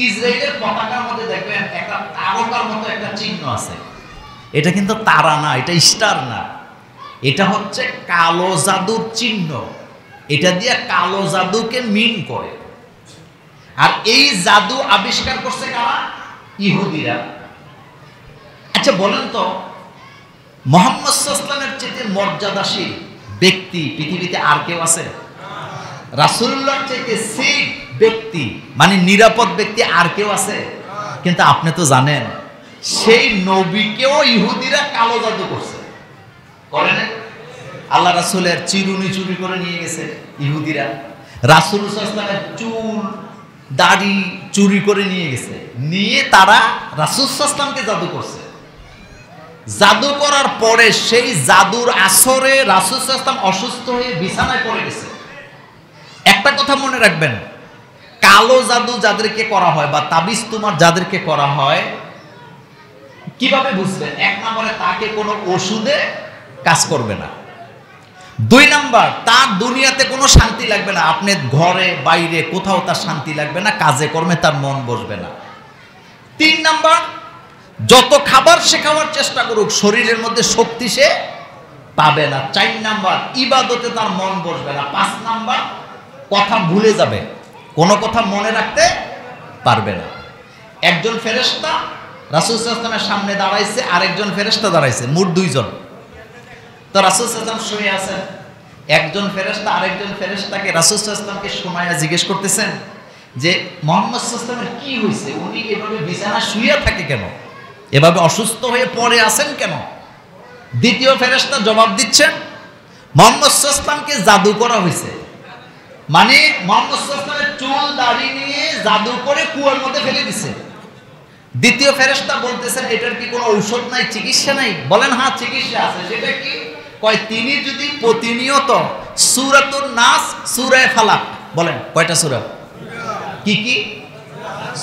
ইসরায়েলের পতাকার মধ্যে দেখবেন একটা তারকার মতো একটা চিহ্ন আছে। এটা কিন্তু তারা না, এটা স্টার না, এটা হচ্ছে কালো জাদুর চিহ্ন। এটা দিয়ে কালো জাদুকে মিন করে। আর এই জাদু আবিষ্কার করছে কারা? ইহুদিরা। আচ্ছা বলেন তো, মুহাম্মদ সাল্লাল্লাহু আলাইহি ওয়াসাল্লামের চেয়ে মর্যাদাশীল ব্যক্তি পৃথিবীতে আর কেউ আছে? রাসূলুল্লাহর চেয়ে সেই ব্যক্তি মানে নিরাপদ ব্যক্তি আর কেউ আছে? কিন্তু আপনি তো জানেন সেই নবীকেও ইহুদিরা কালো জাদু করছে, করে না? আল্লাহ রাসূলের চিরুনি চুরি করে নিয়ে গেছে ইহুদিরা। রাসূল সাল্লাল্লাহু আলাইহি ওয়াসাল্লামের চুল দাড়ি চুরি করে নিয়ে গেছে, নিয়ে তারা রাসূল সাল্লাল্লাহু আলাইহি ওয়াসাল্লামকে জাদু করছে। জাদু করার পরে সেই জাদুর আসরে রাসূল সাল্লাল্লাহু আলাইহি ওয়াসাল্লাম অসুস্থ হয়ে বিছানায় পড়ে গেছে। একটা কথা মনে রাখবেন, কালো জাদু যাদেরকে করা হয় বা তাবিজ তোমার যাদেরকে করা হয়, কিভাবে বুঝবেন? এক নম্বরে তাকে কোনো ওষুধে কাজ করবে না। দুই নাম্বার, তার দুনিয়াতে কোনো শান্তি লাগবে না। আপনি ঘরে বাইরে কোথাও তার শান্তি লাগবে না, কাজে কর্মে তার মন বসবে না। তিন নাম্বার, যত খাবার সে খাওয়ার চেষ্টা করুক শরীরের মধ্যে শক্তি সে পাবে না। চার নাম্বার, ইবাদতে তার মন বসবে না। পাঁচ নাম্বার, কথা ভুলে যাবে, কোনো কথা মনে রাখতে পারবে না। একজন ফেরেশতা রাসূল সাল্লাল্লাহু আলাইহি ওয়াসাল্লামের সামনে দাঁড়াইছে, আরেকজন ফেরেশতা দাঁড়াইছে, মোট দুইজন। তো রাসূল সাল্লাল্লাহু আলাইহি ওয়াসাল্লাম শুয়ে আছেন, একজন ফেরেশতা আরেকজন ফেরেশতাকে রাসূল সাল্লাল্লাহু আলাইহি ওয়াসাল্লামকে শোনায়া জিজ্ঞেস করতেছেন যে মুহাম্মদ সাল্লাল্লাহু আলাইহি ওয়াসাল্লামের কি হয়েছে, উনি এভাবে বিছানা শুয়ে থাকে কেন, এভাবে অসুস্থ হয়ে পড়ে আছেন কেন? দ্বিতীয় ফেরেশতা জবাব দিচ্ছেন, মুহাম্মদ সাল্লাল্লাহু আলাইহি ওয়াসাল্লামকে জাদু করা হয়েছে। মানে মুহাম্মদ সাল্লাল্লাহু আলাইহি ওয়াসাল্লামের চুল দাড়ি নিয়ে জাদু করে কুয়ার মধ্যে ফেলে দিছে। দ্বিতীয় ফেরেশতা বলতেছেন, এটার কি কোনো ঔষধ নাই, চিকিৎসা নাই? বলেন হ্যাঁ চিকিৎসা আছে। সেটা কি? কয় তিনি যদি প্রতিনিয়ত সূরাতুন নাস, সূরা ফালাক, বলেন কয়টা সূরা? কি কি?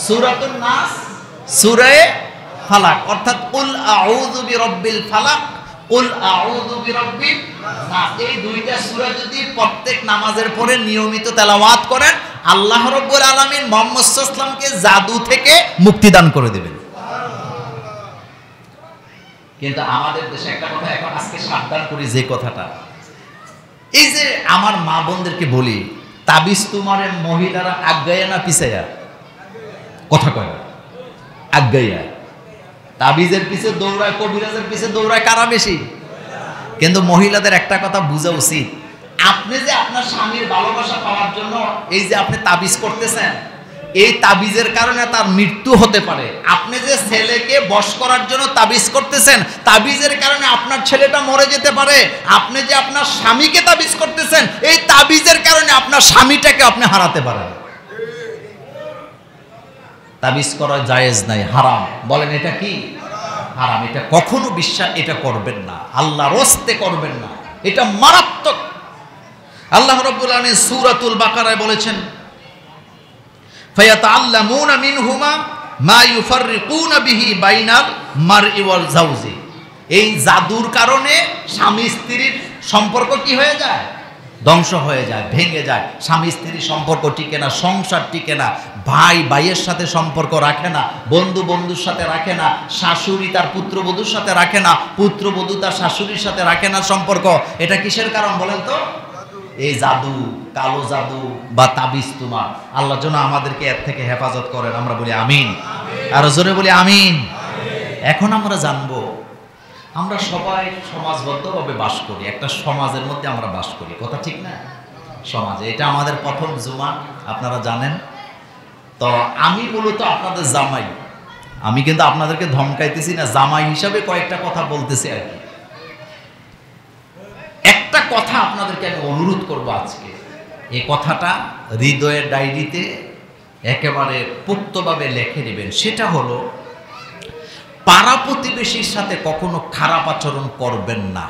সূরাতুন নাস, সূরা ফালাক, অর্থাৎ কুল আউযু বিরাব্বিল ফালাক, কুল আউযু বিরাব্বিন নাস, এই দুইটা সূরা যদি প্রত্যেক নামাজের পরে নিয়মিত তেলাওয়াত করেন, আল্লাহ রাব্বুল আলামিন মুহাম্মদ সাল্লাল্লাহু আলাইহি ওয়াসাল্লামকে জাদু থেকে মুক্তি দান করে দেবেন। কিন্তু আমাদের দেশে একটা কথা এখন আজকে সাবধান করি, যে কথাটা, এই যে আমার মা বোনদেরকে বলি, তাবিজ তোমারে মহিলারা আগায়া না পিছায়া? কথা কয় না, আগায়া। তাবিজের পিছে দৌড়ায়, কবিরাজের পিছে দৌড়ায় কারা বেশি? কিন্তু মহিলাদের একটা কথা বোঝা উচিত, আপনি যে আপনার স্বামীর ভালোবাসা পাওয়ার জন্য এই যে আপনি তাবিজ করতেছেন, এই তাবিজের কারণে তার মৃত্যু হতে পারে। আপনি যে ছেলেকে বশ করার জন্য তাবিজ করতেছেন, তাবিজের কারণে আপনার ছেলেটা মরে যেতে পারে। আপনি যে আপনার স্বামীকে তাবিজ করতেছেন, এই তাবিজের কারণে আপনার স্বামীটাকে আপনি হারাতে পারেন। তাবিজ করা জায়েজ নাই, হারাম। বলেন এটা কি? হারাম। এটা কখনো বিশ্বাস এটা করবেন না, আল্লাহর ওয়াস্তে করবেন না, এটা মারাত্মক। আল্লাহ রাব্বুল আলামিন সূরাতুল বাকারায় বলেছেন, ফায়াতাআল্লামুনা মিনহুমা মা ইউফাররিকুনা বিহি বাইনাল মারই ওয়াল জাওজি। এই জাদুর কারণে স্বামী স্ত্রীর সম্পর্ক কি হয়ে যায়? ধ্বংস হয়ে যায়, ভেঙে যায়। স্বামী স্ত্রীর সম্পর্ক টিকে না, সংসার টিকে না, ভাই ভাইয়ের সাথে সম্পর্ক রাখে না, বন্ধু বন্ধুর সাথে রাখে না, শাশুড়ি তার পুত্রবধূর সাথে রাখে না, পুত্রবধূ তার শাশুড়ির সাথে রাখে না সম্পর্ক। এটা কিসের কারণ বলেন তো? এই জাদু, কালো জাদু বা তাবিজ তোমার। আল্লাহ যেন আমাদেরকে এর থেকে হেফাজত করেন। আমরা বলি আমিন, আর জোরে বলি আমিন। এখন আমরা জানবো, আমরা সবাই সমাজবদ্ধভাবে বাস করি, একটা সমাজের মধ্যে আমরা বাস করি, কথা ঠিক না? সমাজে এটা আমাদের প্রথম জুমা, আপনারা জানেন। তো আমি মূলত আপনাদের জামাই, আমি কিন্তু আপনাদেরকে ধমকাইতেছি না, জামাই হিসাবে কয়েকটা কথা বলতেছি আর কি। একটা কথা আপনাদেরকে আমি অনুরোধ করব আজকে, এই কথাটা হৃদয়ের ডায়েরিতে একেবারে পোক্তভাবে লিখে নেবেন। সেটা হলো, পাড়া প্রতিবেশীর সাথে কখনো খারাপ আচরণ করবেন না।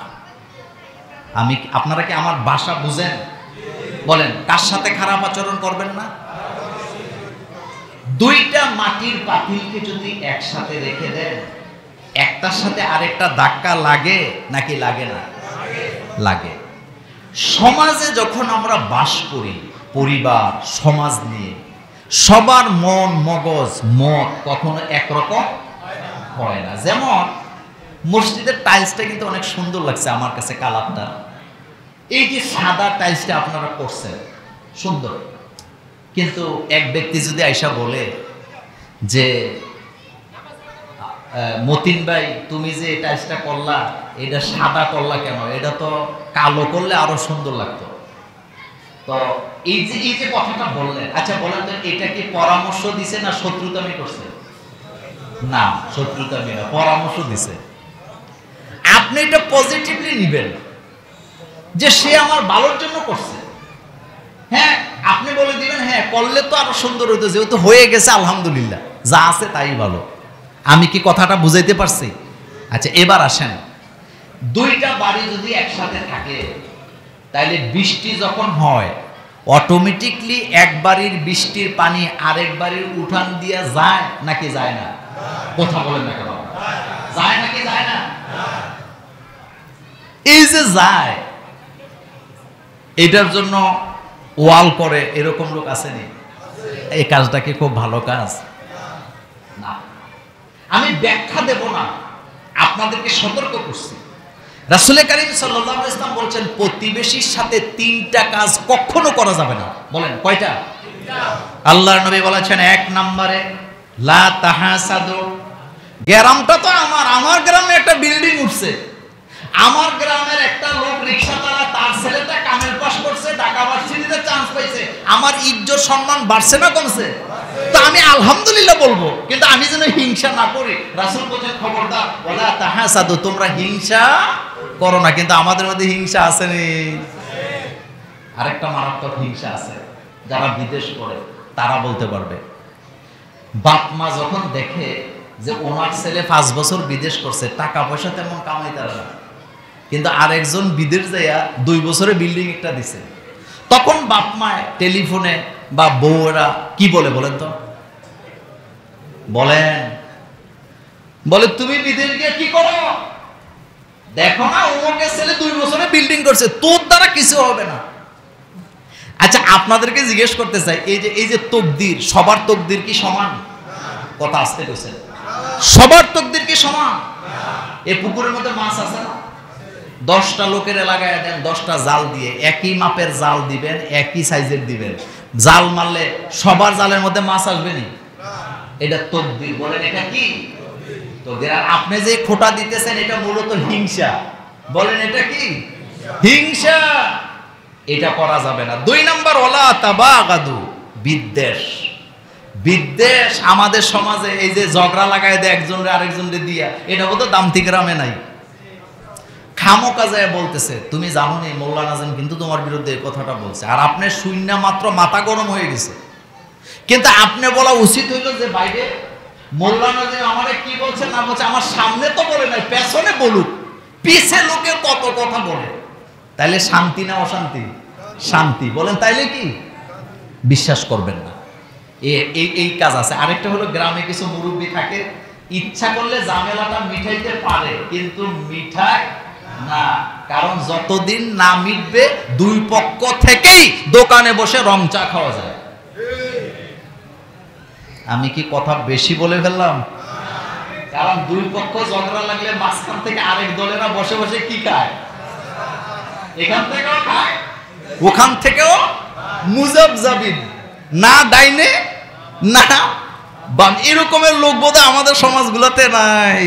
আপনারা কি আমার ভাষা বুঝেন? বলেন, কার সাথে খারাপ আচরণ করবেন না? দুইটা মাটির পাতিলকে যদি একসাথে রেখে দেন, একটার সাথে আরেকটা ধাক্কা লাগে নাকি লাগে না? লাগে। সমাজে যখন আমরা বাস করি, পরিবার সমাজ নিয়ে, সবার মন মগজ মত কখনো একরকম হয় না। যেমন মসজিদের টাইলসটা কিন্তু অনেক সুন্দর লাগছে আমার কাছে, কালারটা। এই যে সাদা টাইলসটা আপনারা করছেন সুন্দর, কিন্তু এক ব্যক্তি যদি আইসা বলে যে মতিন ভাই তুমি যে টাইলসটা করলা, এটা সাদা করলা কেন? এটা তো কালো করলে আরো সুন্দর লাগতো। তো এই যে কথাটা বললেন, আচ্ছা বলেন তো, এটা কি পরামর্শ দিছে না শত্রুতামি করছে? না, শত্রুতামি না, পরামর্শ দিছে। আপনি এটা পজিটিভলি নিবেন যে সে আমার ভালোর জন্য করছে। হ্যাঁ, আপনি বলে দিবেন হ্যাঁ করলে তো আরো সুন্দর হইতো, যেহেতু হয়ে গেছে আলহামদুলিল্লাহ, যা আছে তাই ভালো। আমি কি কথাটা বুঝাইতে পারছি? আচ্ছা, এবার আসেন, দুইটা বাড়ি যদি একসাথে থাকে, তাইলে বৃষ্টি যখন হয় অটোমেটিকলি এক বাড়ির বৃষ্টির পানি আরেক বাড়ির উঠান দিয়ে যায় নাকি যায় না? কথা বলেন না কেন? যায় নাকি যায় না? এই যে যায়, এটার জন্য ওয়াল করে এরকম লোক আসেনি? এই কাজটা কি খুব ভালো কাজ না? আমি ব্যাখ্যা দেব না, আপনাদেরকে সতর্ক করছি। রাসূল কারীম সাল্লাল্লাহু আলাইহি ওয়াসাল্লাম বলছেন, প্রতিবেশীর সাথে তিনটা কাজ কখনো করা যাবে না। বলেন কয়টা? আল্লাহর নবী বলেছেন, এক নম্বরে লা তাহাসাদু। গ্রামটা তো আমার গ্রামে একটা বিল্ডিং উঠছে, আমার গ্রামের একটা লোক রিকশা চালায়, তার ছেলেটা কামের পাস করছে, ঢাকা ভার্সিটিতে চান্স পাইছে, আমার ইজ্জত সম্মান বাড়ছে না কমছে? তো আমি আলহামদুলিল্লাহ বলবো, কিন্তু আমি যেন হিংসা না করি। রাসূল বলেন, খবরদার ওয়ালা তাহাসাদু, তোমরা হিংসা করো না। কিন্তু আমাদের মধ্যে হিংসা আছে নি? আরেকটা মারাত্মক হিংসা আছে, যারা বিদেশ করে তারা বলতে পারবে। বাপ মা যখন দেখে যে ওনার ছেলে 5 বছর বিদেশ করছে, টাকা পয়সা তেমন কামাই তারা না, কিন্তু আরেকজন বিদেশ যাইয়া 2 বছরে বিল্ডিং একটা দিছে, তখন বাপ মা টেলিফোনে বা বউরা কি বলে বলেন তো? বলে তুমি বিদেশ গিয়ে কি করো? দেখো না অমুকের ছেলে 2 বছরে বিল্ডিং করছে, তোর দ্বারা কিছু হবে না। আচ্ছা, আপনাদেরকে জিজ্ঞেস করতে চাই, এই যে তকদির, সবার তকদির কি সমান? কথা আসতে গেছে, সবার তকদির কি সমান? এই পুকুরের মধ্যে মাছ আছে না? 10টা লোকের এলাকায় দেন, 10টা জাল দিয়ে একই মাপের জাল দিবেন, একই সাইজের দিবেন, জাল মারলে সবার জালের মধ্যে মাছ আসবে না। এটা তকদির। বলেন এটা কি? তকদির। আর আপনি যে খোটা দিতেছেন, এটা মূলত হিংসা। বলেন এটা কি হিংসা, এটা করা যাবে না। 2 নাম্বার ওয়ালা তাবাগাদু, বিদ্বেষ। বিদ্বেষ আমাদের সমাজে এই যে ঝগড়া লাগায় দেয় একজনরে আরেকজনরে দিয়া, এটা বোধহয় দামতি গ্রামে নাই। খামোকা যায় বলতেছে, তুমি জানো না মোল্লা নাজিম কিন্তু তোমার বিরুদ্ধে এই কথাটা বলছে, আর আপনি শূন্য মাত্র মাথা গরম হয়ে গেছে। কিন্তু আপনি বলা উচিত হইল যে বাইরে মোল্লা নাজিম আমারে কি বলছে না বলছে আমার সামনে তো বলে নাই, পেছনে বলুক, পিছে লোকে কত কথা বলে। তাইলে শান্তি না অশান্তি? শান্তি। বলেন তাইলে কি? বিশ্বাস করবেন না, এই কাজ আছে। আরেকটা হলো গ্রামে কিছু মুরব্বী থাকে, ইচ্ছা করলে ঝামেলাটা মিটাইতে পারে কিন্তু মিঠাই না, কারণ যতদিন না মিটবে 2 পক্ষ থেকেই দোকানে বসে রং চা খাওয়া যায়। আমি কি কথা বেশি বলে ফেললাম? কারণ 2 পক্ষ ঝগড়া লাগলে মাঝখান থেকে আরেক দলেরা বসে বসে কি খায়, এখান থেকেও খায় ওখান থেকেও, মুজাবজাবিন, না ডাইনে না বাম, এরকমের লোক বোধহয় আমাদের সমাজগুলোতে নাই।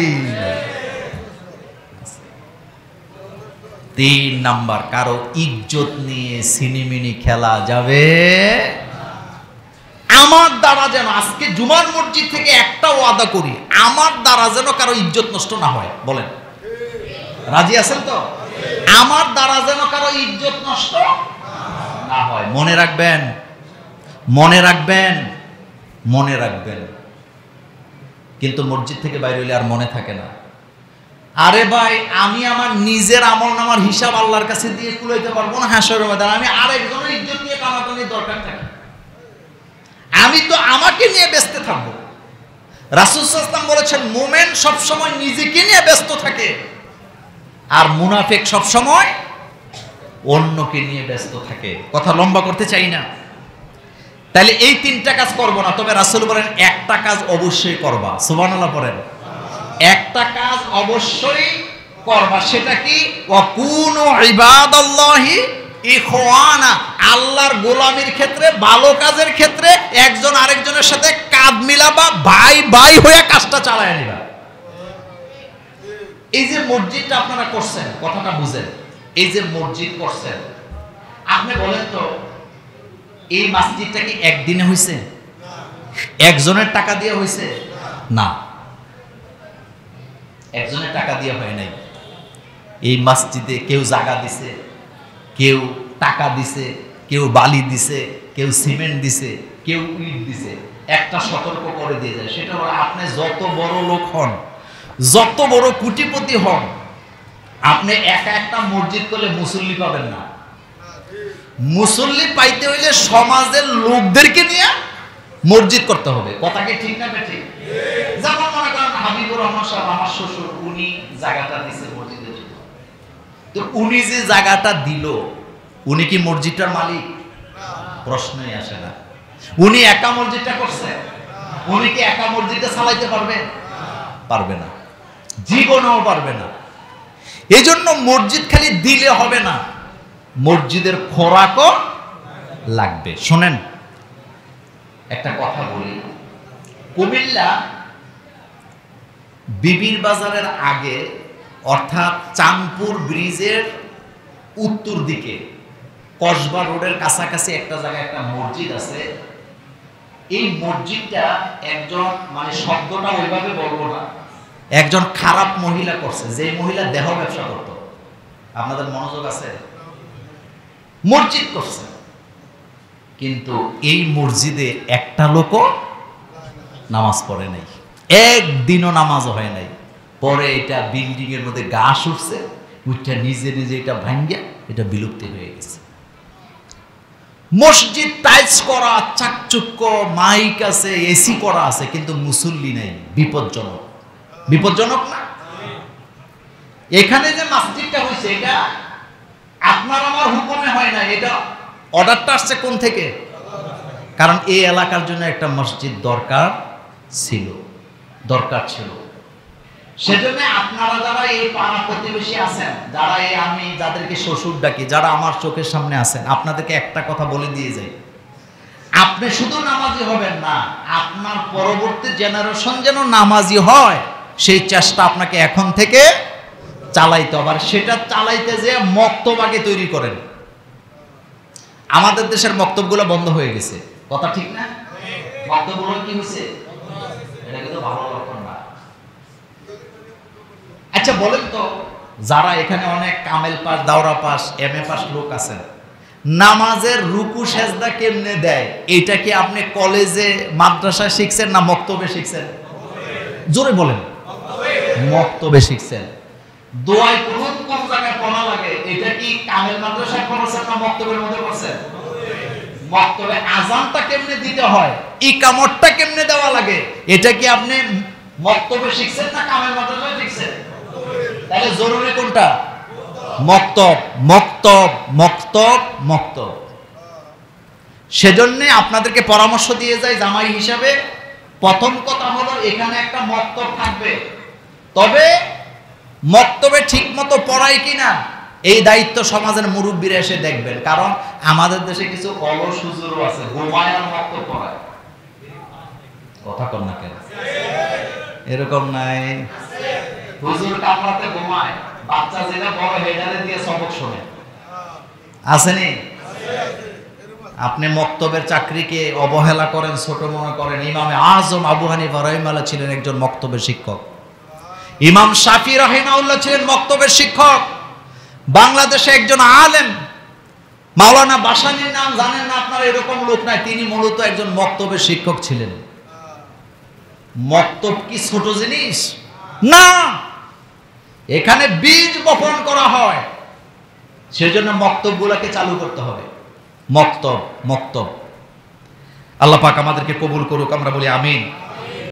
3 নাম্বার, কারো ইজ্জত নিয়ে সিনিমিনি খেলা যাবে। আমার দ্বারা যেন আজকে জুমার মসজিদ থেকে একটা ওয়াদা করি, আমার দ্বারা যেন কারো ইজ্জত নষ্ট না হয়। বলেন রাজি আছেন তো? আমার দ্বারা যেন কারো ইজ্জত নষ্ট না হয়। মনে রাখবেন, মনে রাখবেন, মনে রাখবেন। কিন্তু মসজিদ থেকে বাইরে হইলে আর মনে থাকে না। আরে ভাই, আমি আমার নিজের আমলনামার হিসাব আল্লাহর কাছে দিয়ে কুলাইতে পারবো না হাসরের ময়দানে, আমি আরেকজনের ইজ্জত নিয়ে টানাটানির দরকার থাকে। আমি তো আমাকে নিয়ে ব্যস্ত থাকবো। রাসূল সাল্লাল্লাহু আলাইহি ওয়াসাল্লাম বলেছেন মুমিন সবসময় নিজেকে নিয়ে ব্যস্ত থাকে, আর মুনাফিক সবসময় অন্যকে নিয়ে ব্যস্ত থাকে। কথা লম্বা করতে চাই না। তাহলে এই 3টা কাজ করব না, তবে রাসূল বলেন একটা কাজ অবশ্যই করবা। সুবহানাল্লাহ পড়েন। একটা কাজ অবশ্যই করবা, সেটা কি? ওয়াকুনু ইবাদাল্লাহি ইখওয়ানা, আল্লাহর গোলামির ক্ষেত্রে, ভালো কাজের ক্ষেত্রে একজন আরেকজনের সাথে কাঁধ মিলাবা, ভাই ভাই হয়ে কাজটা চালায় নিবা। এই যে মসজিদটা আপনারা করছেন, কথাটা বুঝেন, এই যে মসজিদ করছেন, আপনি বলেন তো এই মসজিদটা কি একদিনে হয়েছে? একজনের টাকা দিয়ে হয়েছে? না, একজনের টাকা দিয়ে হয় নাই। এই মসজিদে কেউ জায়গা দিছে, কেউ টাকা দিছে, কেউ বালি দিছে, কেউ সিমেন্ট দিছে, কেউ ইট দিছে। একটা সতর্ক করে দিয়ে যায়, সেটা হলো আপনি যত বড় লোক হন, যত বড় কোটিপতি হন, আপনি একা একটা মসজিদ করলে মুসল্লি পাবেন না। মুসল্লি পাইতে হইলে সমাজের লোকদেরকে নিয়ে মসজিদ করতে হবে। কথা কি ঠিক না বেঠিক? যেমন মনে করেন হাবিবুর রহমান সাহেব আমার শ্বশুর, উনি জায়গাটা দিছে মসজিদের জন্য। তো উনি যে জায়গাটা দিল, উনি কি মসজিদটার মালিক? প্রশ্নই আসে না। উনি একা মসজিদটা করছে? উনি কি একা মসজিদটা চালাইতে পারবে? পারবে না, জীবনেও পারবে না। এই জন্য মসজিদ খালি দিলে হবে না, মসজিদের খোরাকও লাগবে। শোনেন একটা কথা বলি, কুমিল্লা বিবির বাজারের আগে, অর্থাৎ চাঁদপুর ব্রিজের উত্তর দিকে কসবা রোডের কাছাকাছি একটা জায়গায় একটা মসজিদ আছে। এই মসজিদটা একজন, মানে শব্দটা ওইভাবে বলবো না, একজন খারাপ মহিলা করছে, যে মহিলা দেহ ব্যবসা করত। আপনাদের মনোযোগ আছে? মসজিদ করছে, কিন্তু এই মসজিদে একটা লোকও নামাজ পড়ে নাই, একদিনও নামাজ হয় নাই। পরে এটা বিল্ডিং এর মধ্যে ঘাস উঠছে, উঠটা নিজে নিজে এটা ভাঙ্গিয়া এটা বিলুপ্তি হয়ে গেছে। মসজিদ টাইলস করা, চাকচুক্য, মাইক আছে, এসি করা আছে, কিন্তু মুসল্লি নাই। বিপজ্জনক, বিপজ্জনক না? এখানে যে মসজিদটা হয়েছে, এটা আপনার আমার হুকুমে হয় না, এটা অর্ডারটা আসছে কোন থেকে? কারণ এই এলাকার জন্য একটা মসজিদ দরকার ছিল, দরকার ছিল। সেজন্য আপনারা যারা এই পাড়া প্রতিবেশী আছেন, যারা এই আমি যাদেরকে শ্বশুর ডাকি, যারা আমার চোখের সামনে আছেন, আপনাদেরকে একটা কথা বলে দিয়ে যাই, আপনি শুধু নামাজি হবেন না, আপনার পরবর্তী জেনারেশন যেন নামাজি হয়, সেই চেষ্টা আপনাকে এখন থেকে চালাইতে হবে, আর সেটা চালাইতে যে মক্তব আগে তৈরি করেন। আমাদের দেশের মক্তবগুলো বন্ধ হয়ে গেছে, কথা ঠিক না? মক্তবগুলো কি হয়েছে? এটা কিন্তু ভালো লক্ষণ না। আচ্ছা বলেন তো, যারা এখানে অনেক কামেল পাস, দাওরা পাস, এমএ পাস লোক আছেন, নামাজের রুকু সেজদা কেমনে দেয় এটা কি আপনি কলেজে মাদ্রাসায় শিখছেন না মক্তবে শিখছেন? জোরে বলেন। মক্তবে শিখছেন। দোয়ায় কুনুত কোন জায়গায় পড়া লাগে এটা কি কামেল মাদ্রাসায় পড়াছেন না মক্তবের মধ্যে পড়ছেন? মক্তবে আযানটা কেমনে দিতে হয়, ইকামতটা কেমনে দেওয়া লাগে এটা কি আপনি মক্তবে শিখছেন না কামেল মাদ্রাসায় শিখছেন? তাহলে জরুরি কোনটা? মক্তব, মক্তব, মক্তব, মক্তব। সেজন্য আপনাদেরকে পরামর্শ দিয়ে যাই জামাই হিসাবে, প্রথম কথা হলো এখানে একটা মক্তব থাকবে, তবে মক্তবে ঠিক মতো পড়ায় কিনা এই দায়িত্ব সমাজের মুরব্বীরা এসে দেখবেন। কারণ আমাদের দেশে কিছু অলস হুজুরও আছে, ঘুমায় আর মক্তব পড়ায়। কথা কর না কেন? এরকম নাই? হুজুর কামরাতে ঘুমায়, বাচ্চা যেটা বড় হেডারে দিয়ে সবক শোনে, আসেনি? আপনি মক্তবের চাকরিকে অবহেলা করেন, ছোট মনে করেন। ইমামে আজম আবু হানিফা রাহিমাহুল্লাহ ছিলেন একজন মক্তবের শিক্ষক। ইমাম শাফি রাহিমাহুল্লাহ ছিলেন মক্তবের শিক্ষক। বাংলাদেশে একজন আলেম মাওলানা বাসানির নাম জানেন না আপনারা? এরকম লোক নাই, তিনি মূলত একজন মক্তবের শিক্ষক ছিলেন। মক্তব কি ছোট জিনিস না, এখানে বীজ বপন করা হয়, সেজন্য মক্তবগুলোকে চালু করতে হবে। মক্তব, মক্তব। আল্লাহ পাক আমাদেরকে কবুল করুক, আমরা বলি আমিন।